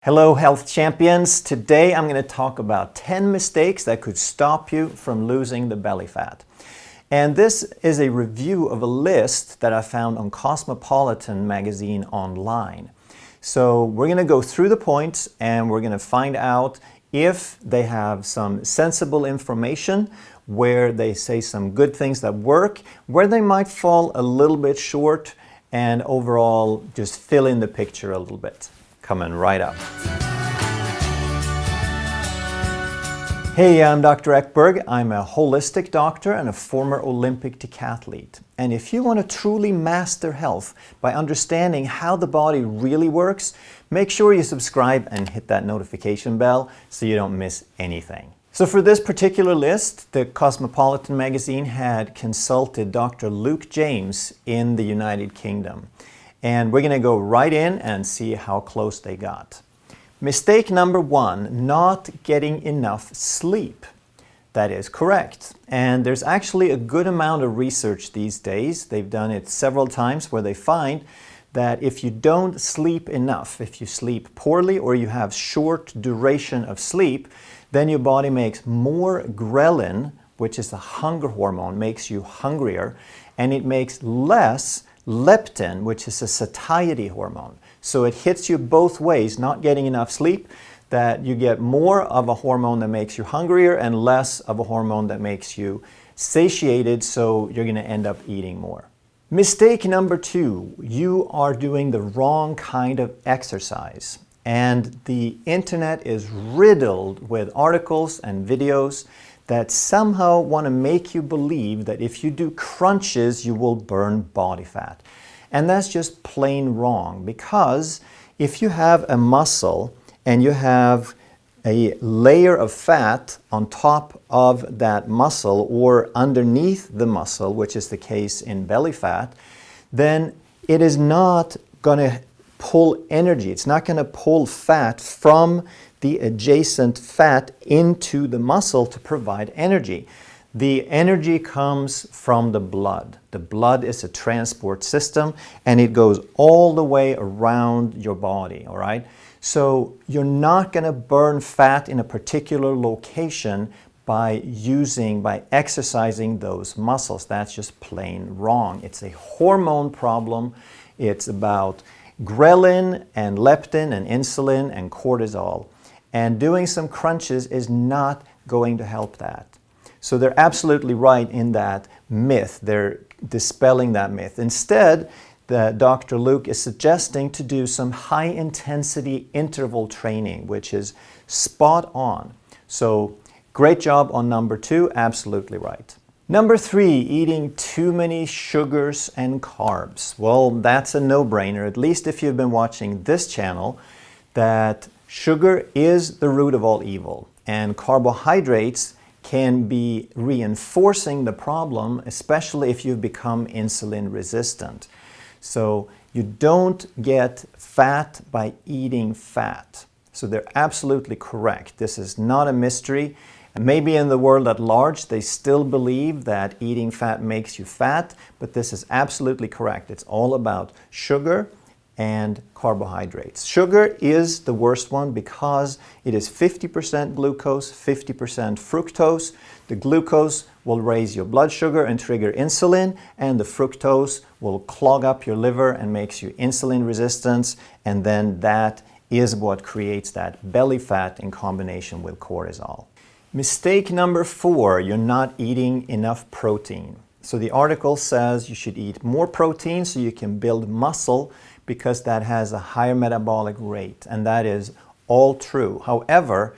Hello health champions! Today I'm going to talk about 10 mistakes that could stop you from losing the belly fat. And this is a review of a list that I found on Cosmopolitan magazine online. So we're going to go through the points and we're going to find out if they have some sensible information, where they say some good things that work, where they might fall a little bit short, and overall just fill in the picture a little bit. Coming right up. Hey, I'm Dr. Ekberg. I'm a holistic doctor and a former Olympic decathlete. And if you want to truly master health by understanding how the body really works, make sure you subscribe and hit that notification bell so you don't miss anything. So for this particular list, the Cosmopolitan magazine had consulted Dr. Luke James in the United Kingdom. And we're going to go right in and see how close they got. Mistake number 1, not getting enough sleep. That is correct. And there's actually a good amount of research these days. They've done it several times where they find that if you don't sleep enough, if you sleep poorly or you have short duration of sleep, then your body makes more ghrelin, which is a hunger hormone, makes you hungrier, and it makes less leptin, which is a satiety hormone. So it hits you both ways, not getting enough sleep, that you get more of a hormone that makes you hungrier and less of a hormone that makes you satiated, so you're going to end up eating more. Mistake number 2, you are doing the wrong kind of exercise. And the internet is riddled with articles and videos that somehow want to make you believe that if you do crunches, you will burn body fat. And that's just plain wrong, because if you have a muscle and you have a layer of fat on top of that muscle or underneath the muscle, which is the case in belly fat, then it is not going to pull energy. It's not going to pull fat from the adjacent fat into the muscle to provide energy. The energy comes from the blood. The blood is a transport system and it goes all the way around your body, all right? So you're not going to burn fat in a particular location by exercising those muscles. That's just plain wrong. It's a hormone problem. It's about ghrelin and leptin and insulin and cortisol. And doing some crunches is not going to help that. So they're absolutely right in that myth. They're dispelling that myth. Instead, Dr. Luke is suggesting to do some high-intensity interval training, which is spot on. So great job on number 2, absolutely right. Number 3, eating too many sugars and carbs. Well, that's a no-brainer, at least if you've been watching this channel, that sugar is the root of all evil, and carbohydrates can be reinforcing the problem, especially if you've become insulin resistant. So you don't get fat by eating fat. So they're absolutely correct. This is not a mystery. And maybe in the world at large, they still believe that eating fat makes you fat, but this is absolutely correct. It's all about sugar and carbohydrates. Sugar is the worst one because it is 50% glucose, 50% fructose. The glucose will raise your blood sugar and trigger insulin, and the fructose will clog up your liver and makes you insulin resistant, and then that is what creates that belly fat in combination with cortisol. Mistake number 4, you're not eating enough protein. So the article says you should eat more protein so you can build muscle, because that has a higher metabolic rate, and that is all true. However,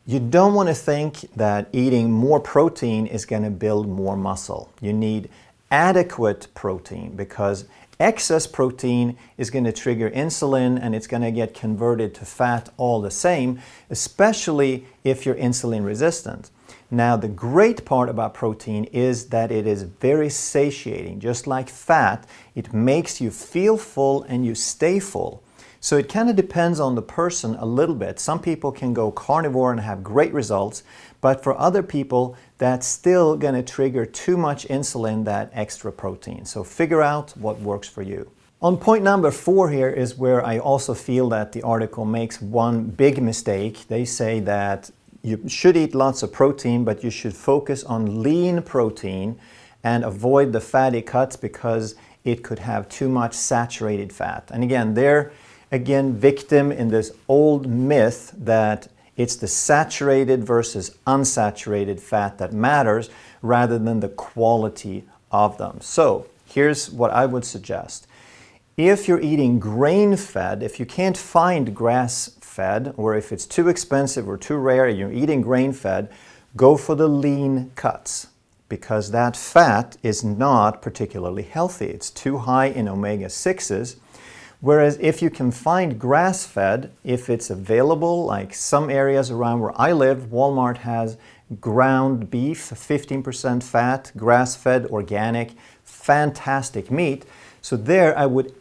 you don't want to think that eating more protein is going to build more muscle. You need adequate protein, because excess protein is going to trigger insulin and it's going to get converted to fat all the same, especially if you're insulin resistant. Now, the great part about protein is that it is very satiating. Just like fat, it makes you feel full and you stay full. So it kind of depends on the person a little bit. Some people can go carnivore and have great results, but for other people, that's still going to trigger too much insulin, that extra protein. So figure out what works for you. On point number 4 here is where I also feel that the article makes one big mistake. They say that you should eat lots of protein, but you should focus on lean protein and avoid the fatty cuts because it could have too much saturated fat. And again, they're victim in this old myth that it's the saturated versus unsaturated fat that matters rather than the quality of them. So here's what I would suggest. If you're eating grain-fed, if you can't find grass-fed, or if it's too expensive or too rare, you're eating grain-fed, go for the lean cuts because that fat is not particularly healthy. It's too high in omega-6s. Whereas if you can find grass-fed, if it's available, like some areas around where I live, Walmart has ground beef, 15% fat, grass-fed, organic, fantastic meat. So there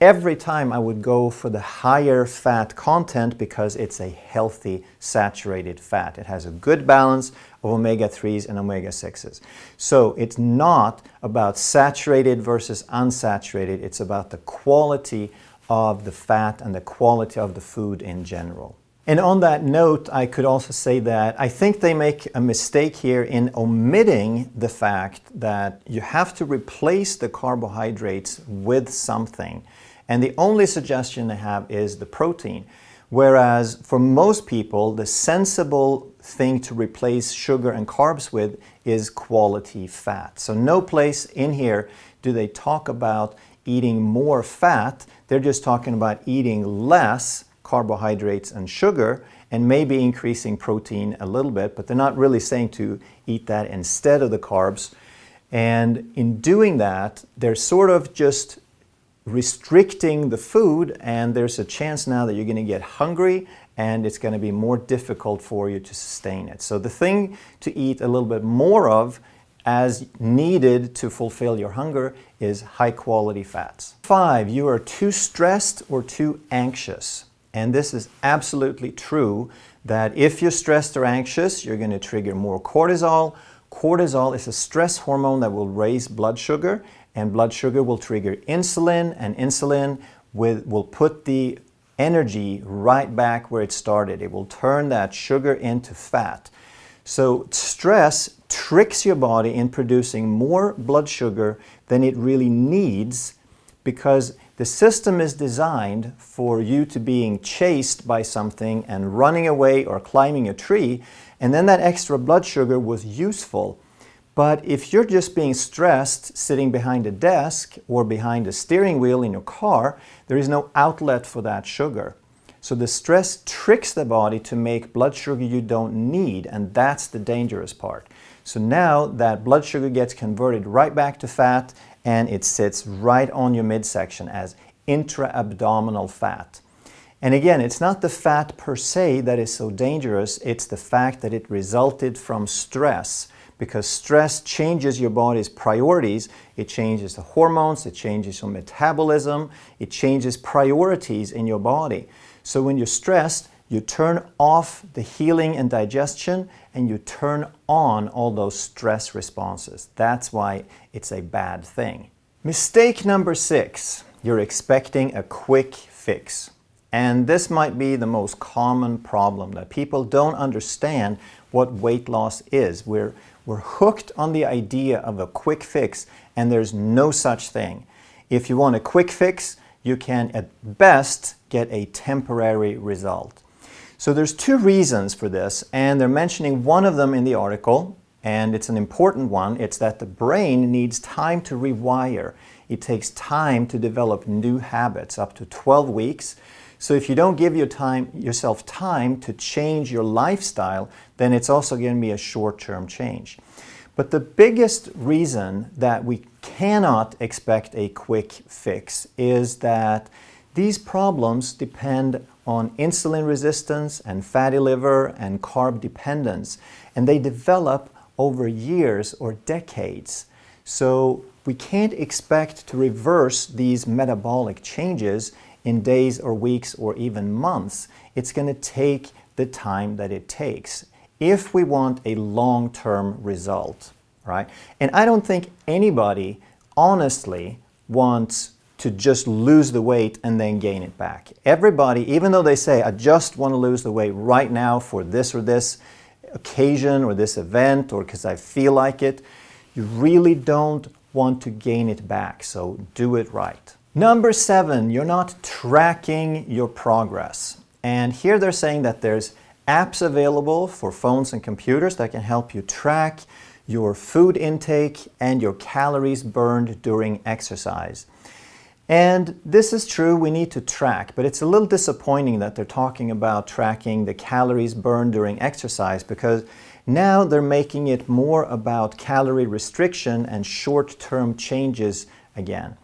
every time I would go for the higher fat content because it's a healthy saturated fat. It has a good balance of omega-3s and omega-6s. So it's not about saturated versus unsaturated, it's about the quality of the fat and the quality of the food in general. And on that note, I could also say that I think they make a mistake here in omitting the fact that you have to replace the carbohydrates with something. And the only suggestion they have is the protein. Whereas for most people, the sensible thing to replace sugar and carbs with is quality fat. So no place in here do they talk about eating more fat. They're just talking about eating less carbohydrates and sugar and maybe increasing protein a little bit, but they're not really saying to eat that instead of the carbs. And in doing that, they're sort of just restricting the food, and there's a chance now that you're going to get hungry and it's going to be more difficult for you to sustain it. So the thing to eat a little bit more of as needed to fulfill your hunger is high quality fats. 5, you are too stressed or too anxious. And this is absolutely true that if you're stressed or anxious, you're going to trigger more cortisol. Cortisol is a stress hormone that will raise blood sugar, and blood sugar will trigger insulin, and insulin will put the energy right back where it started. It will turn that sugar into fat. So stress tricks your body in producing more blood sugar than it really needs because the system is designed for you to being chased by something and running away or climbing a tree, and then that extra blood sugar was useful. But if you're just being stressed sitting behind a desk or behind a steering wheel in your car, there is no outlet for that sugar. So the stress tricks the body to make blood sugar you don't need, and that's the dangerous part. So now that blood sugar gets converted right back to fat, and it sits right on your midsection as intra-abdominal fat. And again, it's not the fat per se that is so dangerous, it's the fact that it resulted from stress. Because stress changes your body's priorities, it changes the hormones, it changes your metabolism, it changes priorities in your body. So when you're stressed, you turn off the healing and digestion and you turn on all those stress responses. That's why it's a bad thing. Mistake number 6, you're expecting a quick fix. And this might be the most common problem, that people don't understand what weight loss is. We're hooked on the idea of a quick fix, and there's no such thing. If you want a quick fix, you can at best get a temporary result. So there's 2 reasons for this, and they're mentioning one of them in the article, and it's an important one. It's that the brain needs time to rewire. It takes time to develop new habits, up to 12 weeks. So if you don't give yourself time to change your lifestyle, then it's also going to be a short-term change. But the biggest reason that we cannot expect a quick fix is that these problems depend on insulin resistance and fatty liver and carb dependence, and they develop over years or decades. So we can't expect to reverse these metabolic changes in days or weeks or even months. It's going to take the time that it takes if we want a long-term result, right? And I don't think anybody honestly wants to just lose the weight and then gain it back. Everybody, even though they say, I just want to lose the weight right now for this or this occasion or this event or because I feel like it, you really don't want to gain it back. So do it right. Number 7, you're not tracking your progress. And here they're saying that there's apps available for phones and computers that can help you track your food intake and your calories burned during exercise. And this is true, we need to track, but it's a little disappointing that they're talking about tracking the calories burned during exercise, because now they're making it more about calorie restriction and short-term changes again.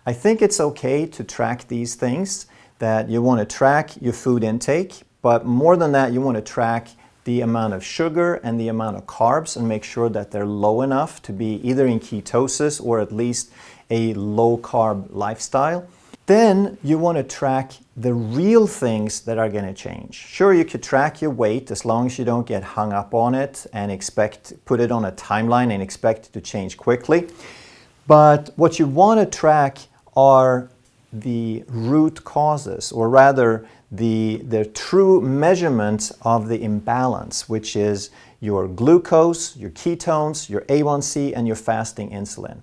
I think it's okay to track these things, that you want to track your food intake, but more than that, you want to track the amount of sugar and the amount of carbs and make sure that they're low enough to be either in ketosis or at least a low-carb lifestyle. Then you want to track the real things that are going to change. Sure, you could track your weight as long as you don't get hung up on it and put it on a timeline and expect it to change quickly. But what you want to track are the root causes, or rather the true measurements of the imbalance, which is your glucose, your ketones, your A1C, and your fasting insulin.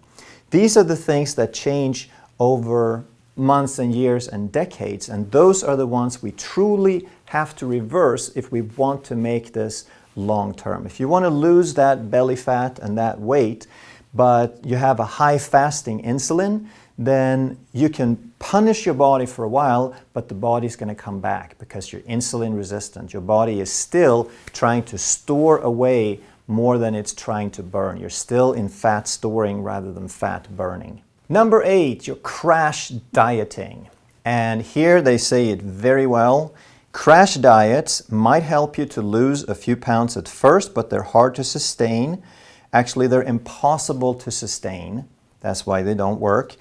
These are the things that change over months and years and decades, and those are the ones we truly have to reverse if we want to make this long term. If you want to lose that belly fat and that weight, but you have a high fasting insulin, then you can punish your body for a while, but the body's going to come back because you're insulin resistant. Your body is still trying to store away more than it's trying to burn. You're still in fat storing rather than fat burning. Number 8, you're crash dieting. And here they say it very well. Crash diets might help you to lose a few pounds at first, but they're hard to sustain. Actually, they're impossible to sustain. That's why they don't work.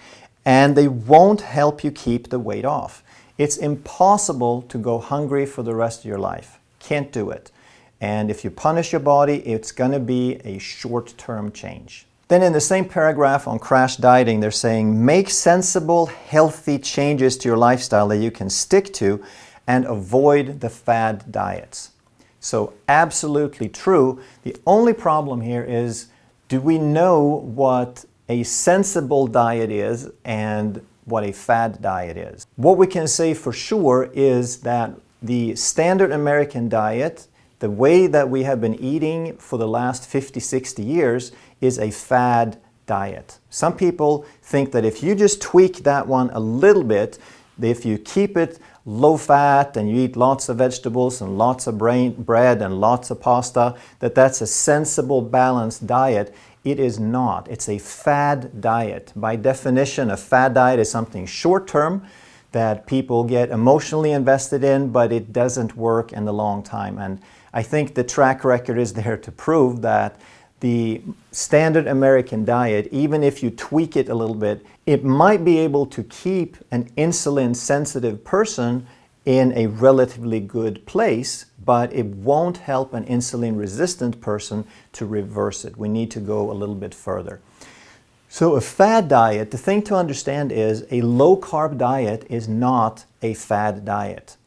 And they won't help you keep the weight off. It's impossible to go hungry for the rest of your life. Can't do it. And if you punish your body, it's going to be a short-term change. Then in the same paragraph on crash dieting, they're saying make sensible, healthy changes to your lifestyle that you can stick to and avoid the fad diets. So absolutely true. The only problem here is, do we know what a sensible diet is and what a fad diet is? What we can say for sure is that the standard American diet, the way that we have been eating for the last 50, 60 years, is a fad diet. Some people think that if you just tweak that one a little bit, if you keep it low fat and you eat lots of vegetables and lots of bread and lots of pasta, that's a sensible, balanced diet. It is not. It's a fad diet. By definition, a fad diet is something short-term that people get emotionally invested in, but it doesn't work in the long time. And I think the track record is there to prove that the standard American diet, even if you tweak it a little bit, it might be able to keep an insulin-sensitive person in a relatively good place, but it won't help an insulin-resistant person to reverse it. We need to go a little bit further. So a fad diet, the thing to understand is a low-carb diet is not a fad diet.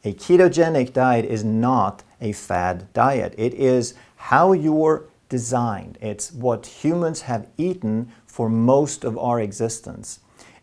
A ketogenic diet is not a fad diet. It is how you're designed. It's what humans have eaten for most of our existence.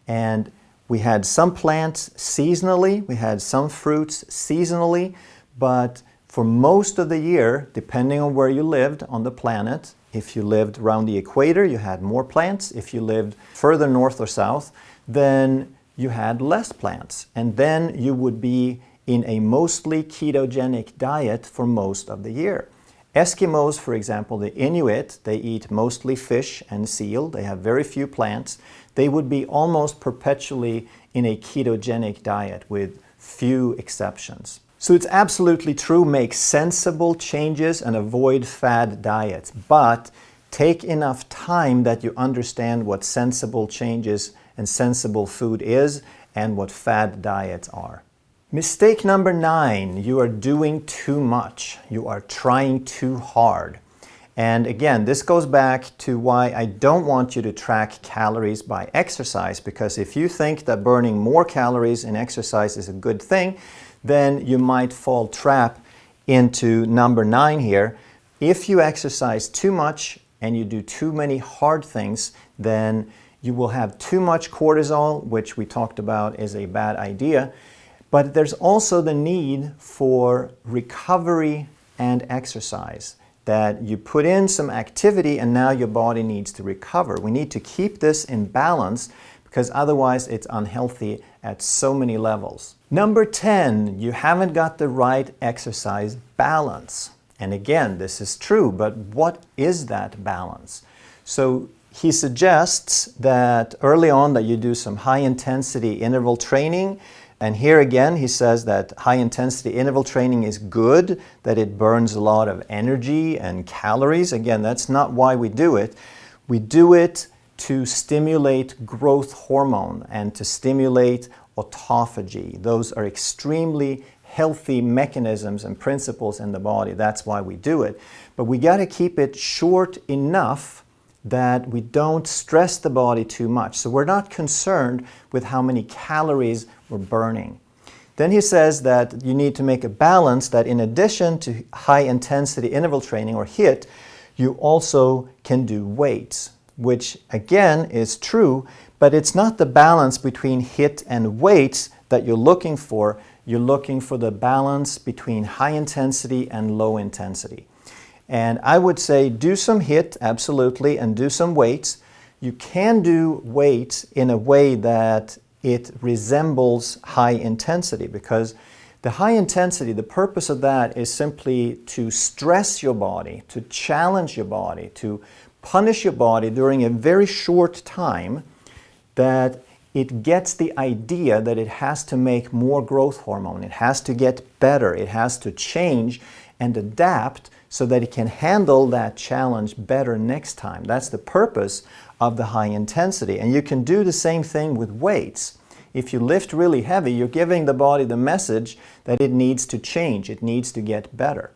And we had some plants seasonally, we had some fruits seasonally, but for most of the year, depending on where you lived on the planet, if you lived around the equator, you had more plants. If you lived further north or south, then you had less plants. And then you would be in a mostly ketogenic diet for most of the year. Eskimos, for example, the Inuit, they eat mostly fish and seal. They have very few plants. They would be almost perpetually in a ketogenic diet with few exceptions. So it's absolutely true, make sensible changes and avoid fad diets, but take enough time that you understand what sensible changes and sensible food is and what fad diets are. Mistake number 9, you are doing too much. You are trying too hard. And again, this goes back to why I don't want you to track calories by exercise, because if you think that burning more calories in exercise is a good thing, then you might fall trap into number 9 here. If you exercise too much and you do too many hard things, then you will have too much cortisol, which we talked about is a bad idea. But there's also the need for recovery and exercise, that you put in some activity and now your body needs to recover. We need to keep this in balance because otherwise it's unhealthy at so many levels. Number 10, you haven't got the right exercise balance. And again, this is true, but what is that balance? So he suggests that early on that you do some high intensity interval training. And here again, he says that high intensity interval training is good, that it burns a lot of energy and calories. Again, that's not why we do it. We do it to stimulate growth hormone and to stimulate autophagy. Those are extremely healthy mechanisms and principles in the body. That's why we do it. But we got to keep it short enough that we don't stress the body too much. So we're not concerned with how many calories we're burning. Then he says that you need to make a balance, that in addition to high intensity interval training or HIIT, you also can do weights, which again is true, but it's not the balance between HIIT and weights that you're looking for. You're looking for the balance between high intensity and low intensity. And I would say do some HIIT, absolutely, and do some weights. You can do weights in a way that it resembles high intensity, because the high intensity, the purpose of that is simply to stress your body, to challenge your body, to punish your body during a very short time, that it gets the idea that it has to make more growth hormone, it has to get better, it has to change and adapt so that it can handle that challenge better next time. That's the purpose of the high intensity. And you can do the same thing with weights. If you lift really heavy, you're giving the body the message that it needs to change, it needs to get better.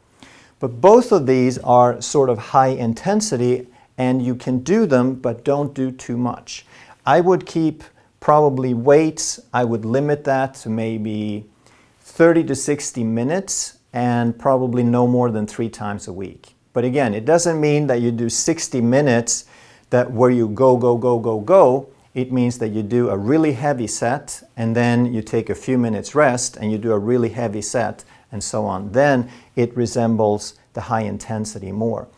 But both of these are sort of high intensity, and you can do them, but don't do too much. I would keep probably weights, I would limit that to maybe 30 to 60 minutes, and probably no more than 3 times a week. But again, it doesn't mean that you do 60 minutes that where you go, go, go, go, go. It means that you do a really heavy set and then you take a few minutes rest and you do a really heavy set and so on. Then it resembles the high intensity more.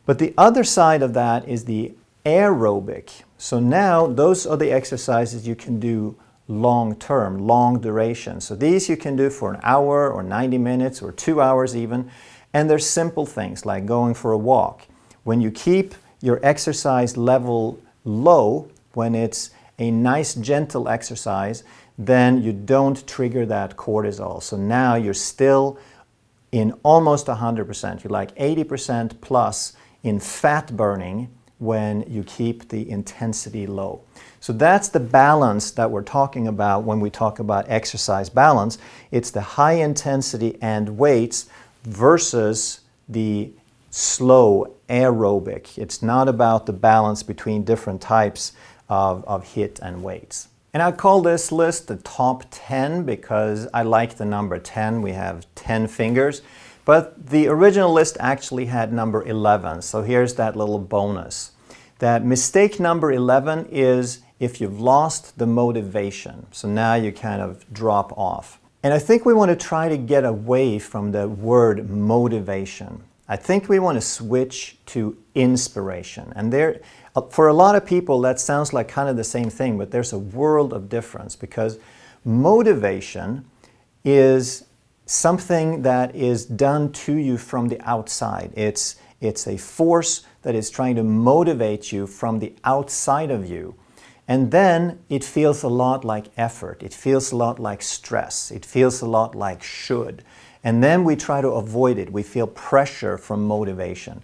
But the other side of that is the aerobic. So now those are the exercises you can do long term, long duration. So these you can do for an hour or 90 minutes or 2 hours even. And they're simple things like going for a walk. When you keep your exercise level low, when it's a nice gentle exercise, then you don't trigger that cortisol. So now you're still in almost 100%. You're like 80% plus in fat burning when you keep the intensity low. So that's the balance that we're talking about when we talk about exercise balance. It's the high intensity and weights versus the slow aerobic. It's not about the balance between different types of HIIT and weights. And I call this list the top 10 because I like the number 10. We have 10 fingers. But the original list actually had number 11. So here's that little bonus. That mistake number 11 is if you've lost the motivation. So now you kind of drop off. And I think we want to try to get away from the word motivation. I think we want to switch to inspiration. And there, for a lot of people, that sounds like kind of the same thing, but there's a world of difference, because motivation is something that is done to you from the outside. It's a force that is trying to motivate you from the outside of you. And then it feels a lot like effort. It feels a lot like stress. It feels a lot like should. And then we try to avoid it. We feel pressure from motivation.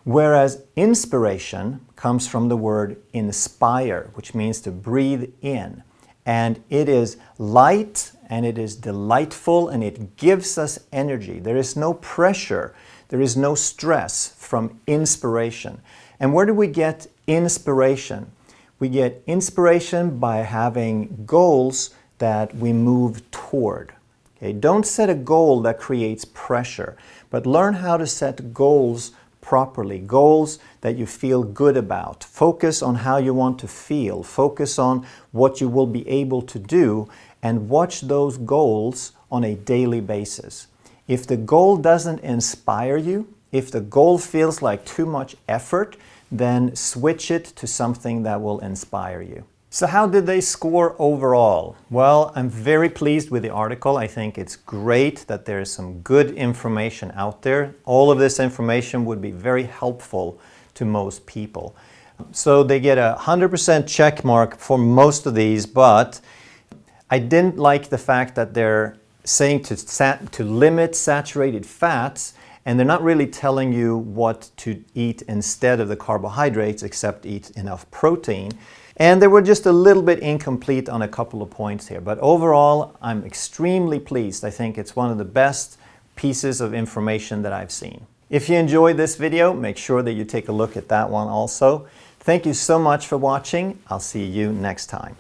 Whereas inspiration comes from the word inspire, which means to breathe in. And it is light and it is delightful and it gives us energy. There is no pressure, there is no stress from inspiration. And where do we get inspiration? We get inspiration by having goals that we move toward. Okay? Don't set a goal that creates pressure, but learn how to set goals properly, goals that you feel good about. Focus on how you want to feel. Focus on what you will be able to do, and watch those goals on a daily basis. If the goal doesn't inspire you, if the goal feels like too much effort, then switch it to something that will inspire you. So how did they score overall? Well, I'm very pleased with the article. I think it's great that there is some good information out there. All of this information would be very helpful to most people. So they get a 100% check mark for most of these, but I didn't like the fact that they're saying to limit saturated fats, and they're not really telling you what to eat instead of the carbohydrates, except eat enough protein. And they were just a little bit incomplete on a couple of points here. But overall, I'm extremely pleased. I think it's one of the best pieces of information that I've seen. If you enjoyed this video, make sure that you take a look at that one also. Thank you so much for watching. I'll see you next time.